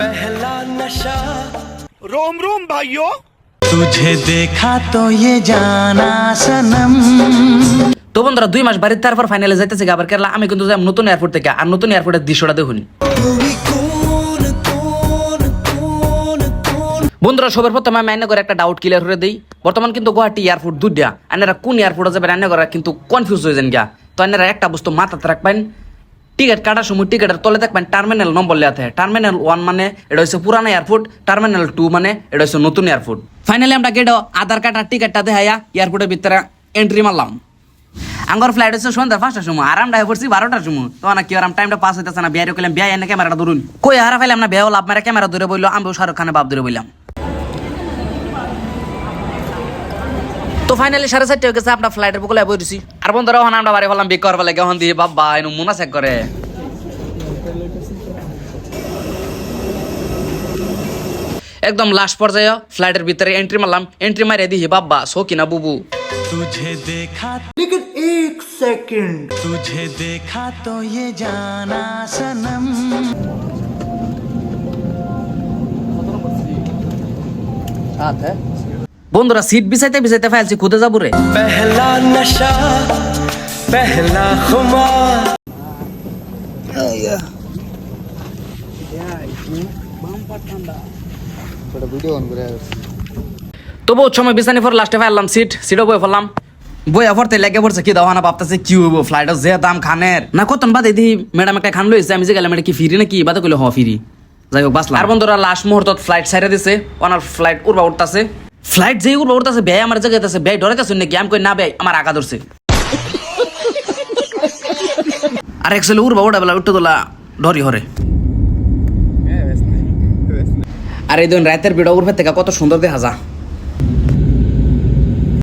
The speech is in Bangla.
पहला नशा रोम रोम भाइयों तुझे देखा तो ये जाना सनम। তো বন্ধুরা 2 মাস বাড়িতে তারপর ফাইনালে যাইতেছে আবার কেরালা। আমি কিন্তু যাই নতুন এয়ারপোর্ট থেকে, আর নতুন এয়ারপোর্টের দৃশ্যটা দেখুন বন্ধুরা। সবার প্রথমে আমি আইনা করে একটা ডাউট ক্লিয়ার করে দিই। বর্তমান কিন্তু গুয়াহাটি এয়ারপোর্ট দুইটা, আইনারা কোন এয়ারপোর্টে যাবেন আইনা করা কিন্তু কনফিউজ হয়ে যান গিয়া। তো আইনারা একটা বস্তু মাথাতে রাখবেন, টিকিট কাটার সময় টিকিটের তলে দেখবেন টার্মিনাল নম্বর লেখা থাকে। টার্মিনাল 1 মানে এটা হচ্ছে পুরানো এয়ারপোর্ট, টার্মিনাল 2 মানে এটা হচ্ছে নতুন এয়ারপোর্ট। ফাইনালি আমরা গেট আধার কার্ড আর টিকিটটা দেখাইয়া এয়ারপোর্টের ভিতরে এন্ট্রি মারলাম। আঙ্গর ফ্লাইট হচ্ছে সন্ধ্যা 5টার সময়, আর আমরা পড়ছি 12টার সময়। তো না কি আরাম টাইমটা পাস হইতেছে না, বিয়ারে কইলাম বিয়া এনে ক্যামেরাটা ধরুন, কই হারা ফাইলাম না, বিয়াও লাভ মারা ক্যামেরা ধরে বললো, আমিও শাহরুখ খানের বাপ ধরে বললাম। তো ফাইনালি 4:30 হয়ে গেছে, আমরা ফ্লাইটের বকলে বইছি। আর বন্ধুরা ওখানে আমরা বাড়ি ফেলাম বিক করবার লাগে, ওখান দিয়ে বাবা এনু মুনা চেক করে। একদম লাস্ট পর্যায়ে ফ্লাইটের ভিতরে এন্ট্রি মারলাম। এন্ট্রি মারিয়ে দিহি বাবা সকিনা বুবু। तुझे देखा लेकिन एक सेकंड, तुझे देखा तो ये जाना सनम। বন্ধুরা সিট বিছাইতে বিছাইতে ফাইলছি খুদে যাবো রে। पहला नशा पहला खुमार। তো বহুত সময় বিছানি পর লাস্টে ফাইলাম সিটও বই ফেললাম। বইয়া পড়তে লেগে পড়ছে কি দাওয়ানা ভাবতেছে কি হইব, ফ্লাইটের যে দাম খানের না কতন বাদে দি ম্যাডাম একটা খান লইছে। আমি যে গেলাম এটা কি ফিরি নাকি বাদে কইলে হ ফিরি, যাই হোক বাসলাম। আর বন্ধুরা লাস্ট মুহূর্তত ফ্লাইট ছাইরা দিছে, ওনার ফ্লাইট উড়বা উঠতাছে। ফ্লাইট যেই উড়বা উঠতাছে ব্যয় আমার জায়গাতেছে, ব্যয় ডরাইতেছে নাকি? আমি কই না ব্যয় আমার আগা ধরছে। আর একচুয়ালি উড়বা উঠা বেলা উঠতে তোলা ডরি হরে। আর এই দিন রাতের ভিডিও উড়বে থেকে কত সুন্দর দেখা যা।